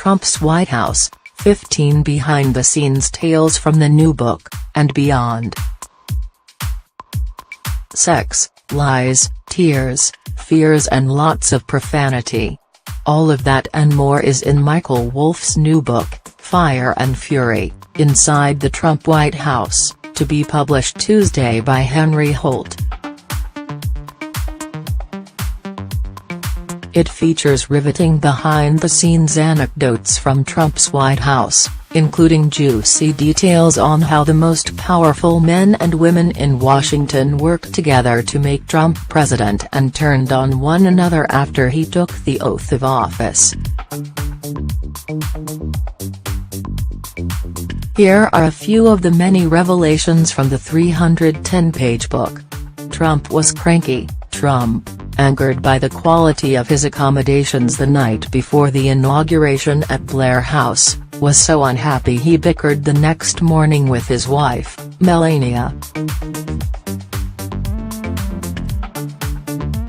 Trump's White House, 15 behind-the-scenes tales from the new book, and beyond. Sex, lies, tears, fears and lots of profanity. All of that and more is in Michael Wolff's new book, Fire and Fury, Inside the Trump White House, to be published Tuesday by Henry Holt. It features riveting behind-the-scenes anecdotes from Trump's White House, including juicy details on how the most powerful men and women in Washington worked together to make Trump president and turned on one another after he took the oath of office. Here are a few of the many revelations from the 310-page book. Trump was cranky. Trump, angered by the quality of his accommodations the night before the inauguration at Blair House, was so unhappy he bickered the next morning with his wife, Melania.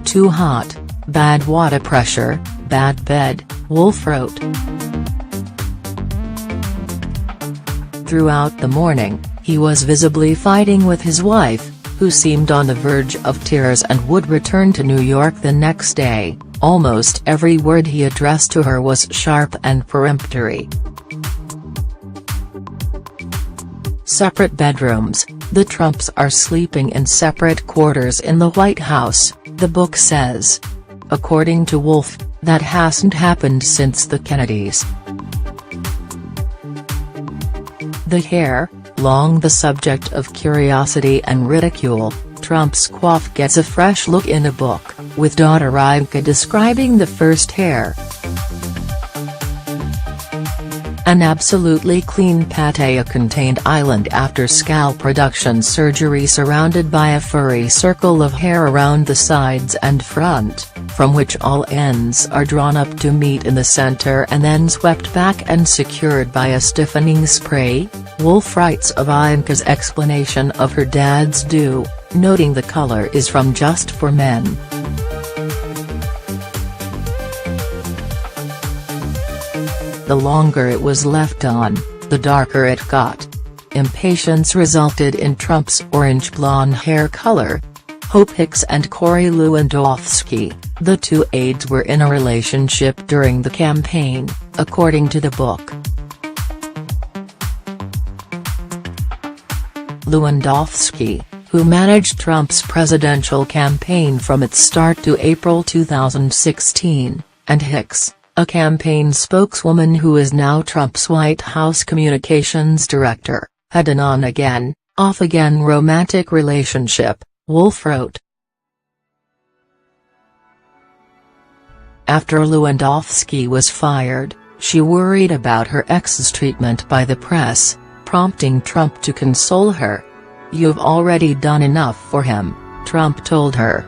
Too hot, bad water pressure, bad bed, Wolff wrote. Throughout the morning, he was visibly fighting with his wife, who seemed on the verge of tears and would return to New York the next day. Almost every word he addressed to her was sharp and peremptory. Separate bedrooms. The Trumps are sleeping in separate quarters in the White House, the book says. According to Wolff, that hasn't happened since the Kennedys. The hair, long the subject of curiosity and ridicule, Trump's coif gets a fresh look in a book, with daughter Ivanka describing the first hair. An absolutely clean Pattaya-contained island after scalp reduction surgery surrounded by a furry circle of hair around the sides and front, from which all ends are drawn up to meet in the center and then swept back and secured by a stiffening spray. Wolff writes of Ivanka's explanation of her dad's do, noting the color is from Just for Men. The longer it was left on, the darker it got. Impatience resulted in Trump's orange blonde hair color. Hope Hicks and Corey Lewandowski, the two aides, were in a relationship during the campaign, according to the book. Lewandowski, who managed Trump's presidential campaign from its start to April 2016, and Hicks, a campaign spokeswoman who is now Trump's White House communications director, had an on-again, off-again romantic relationship, Wolff wrote. After Lewandowski was fired, she worried about her ex's treatment by the press, prompting Trump to console her. "You've already done enough for him," Trump told her.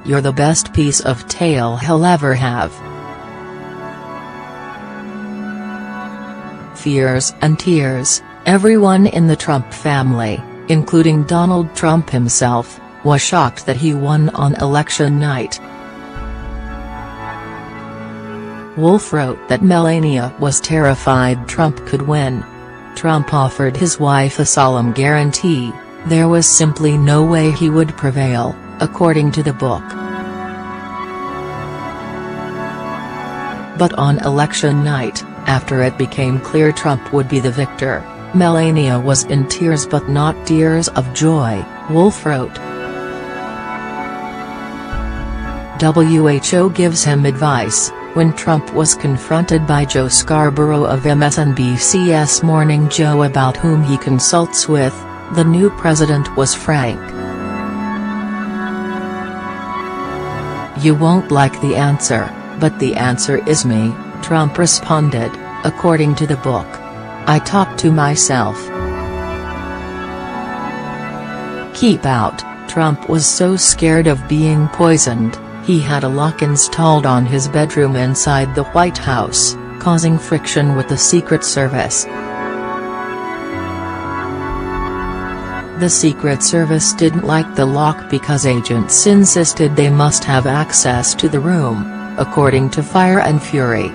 "You're the best piece of tail he'll ever have." Fears and tears. Everyone in the Trump family, including Donald Trump himself, was shocked that he won on election night. Wolff wrote that Melania was terrified Trump could win. Trump offered his wife a solemn guarantee, there was simply no way he would prevail, according to the book. But on election night, after it became clear Trump would be the victor, Melania was in tears but not tears of joy, Wolff wrote. WHO gives him advice. When Trump was confronted by Joe Scarborough of MSNBC's Morning Joe about whom he consults with, the new president was frank. "You won't like the answer, but the answer is me," Trump responded, according to the book. "I talk to myself. Keep out." Trump was so scared of being poisoned, he had a lock installed on his bedroom inside the White House, causing friction with the Secret Service. The Secret Service didn't like the lock because agents insisted they must have access to the room, according to Fire and Fury.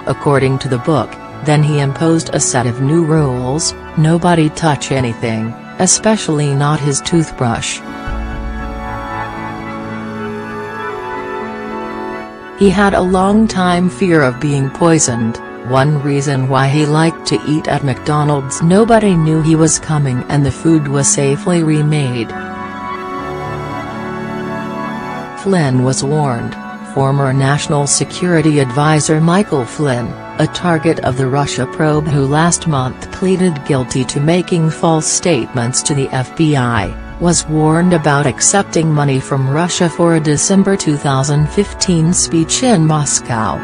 According to the book, Then he imposed a set of new rules: nobody touch anything, especially not his toothbrush. He had a long-time fear of being poisoned, one reason why he liked to eat at McDonald's. Nobody knew he was coming and the food was safely remade. Flynn was warned. Former National Security Advisor Michael Flynn, a target of the Russia probe who last month pleaded guilty to making false statements to the FBI, was warned about accepting money from Russia for a December 2015 speech in Moscow.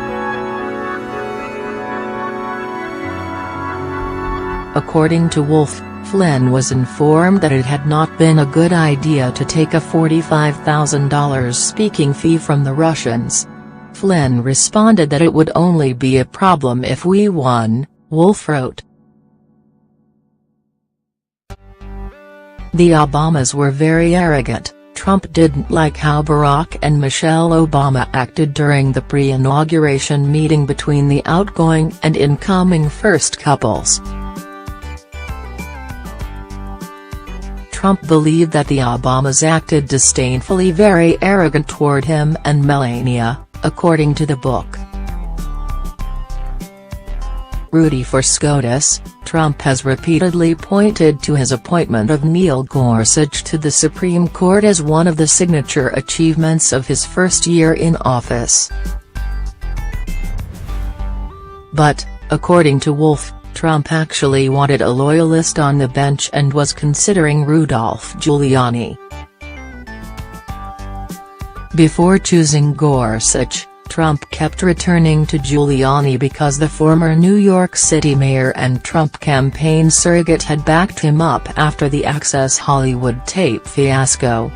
According to Wolff, Flynn was informed that it had not been a good idea to take a $45,000 speaking fee from the Russians. Flynn responded that it would only be a problem if we won, Wolff wrote. The Obamas were very arrogant. Trump didn't like how Barack and Michelle Obama acted during the pre-inauguration meeting between the outgoing and incoming first couples. Trump believed that the Obamas acted disdainfully, very arrogant toward him and Melania, according to the book. Rudy for SCOTUS, Trump has repeatedly pointed to his appointment of Neil Gorsuch to the Supreme Court as one of the signature achievements of his first year in office. But, according to Wolff, Trump actually wanted a loyalist on the bench and was considering Rudolph Giuliani. Before choosing Gorsuch, Trump kept returning to Giuliani because the former New York City mayor and Trump campaign surrogate had backed him up after the Access Hollywood tape fiasco.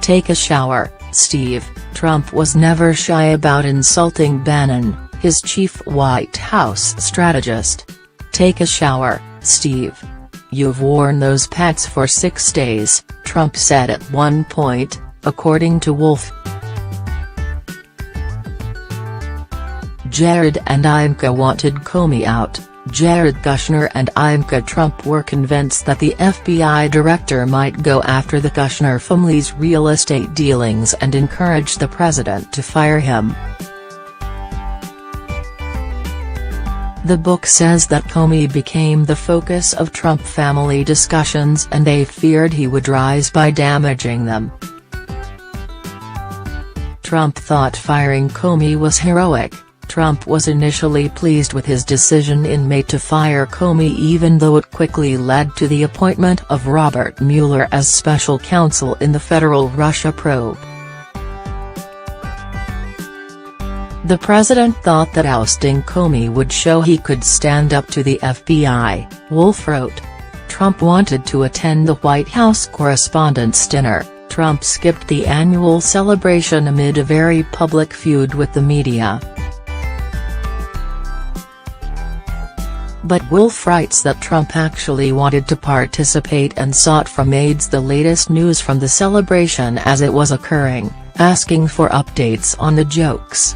Take a shower, Steve. Trump was never shy about insulting Bannon, his chief White House strategist. Take a shower, Steve. You've worn those pants for 6 days, Trump said at one point, according to Wolff. Jared and Ivanka wanted Comey out. Jared Kushner and Ivanka Trump were convinced that the FBI director might go after the Kushner family's real estate dealings and encourage the president to fire him. The book says that Comey became the focus of Trump family discussions and they feared he would rise by damaging them. Trump thought firing Comey was heroic. Trump was initially pleased with his decision in May to fire Comey, even though it quickly led to the appointment of Robert Mueller as special counsel in the federal Russia probe. The president thought that ousting Comey would show he could stand up to the FBI, Wolff wrote. Trump wanted to attend the White House Correspondents' Dinner. Trump skipped the annual celebration amid a very public feud with the media. But Wolff writes that Trump actually wanted to participate and sought from aides the latest news from the celebration as it was occurring, asking for updates on the jokes.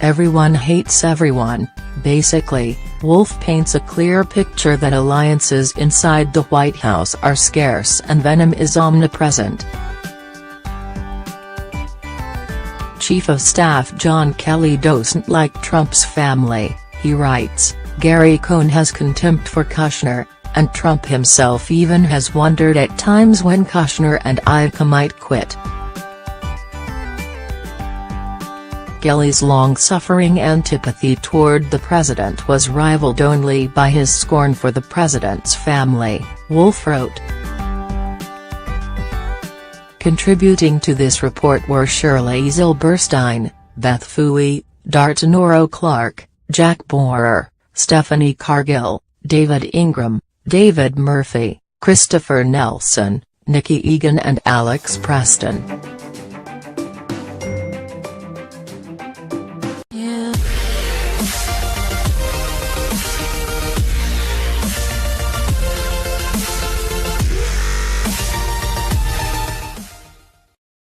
Everyone hates everyone, basically. Wolff paints a clear picture that alliances inside the White House are scarce and venom is omnipresent. Chief of Staff John Kelly doesn't like Trump's family, he writes. Gary Cohn has contempt for Kushner, and Trump himself even has wondered at times when Kushner and Ivanka might quit. Kelly's long-suffering antipathy toward the president was rivaled only by his scorn for the president's family, Wolff wrote. Contributing to this report were Shirley Zilberstein, Beth Fooey, Dartanoro Clark, Jack Borer, Stephanie Cargill, David Ingram, David Murphy, Christopher Nelson, Nikki Egan and Alex Preston.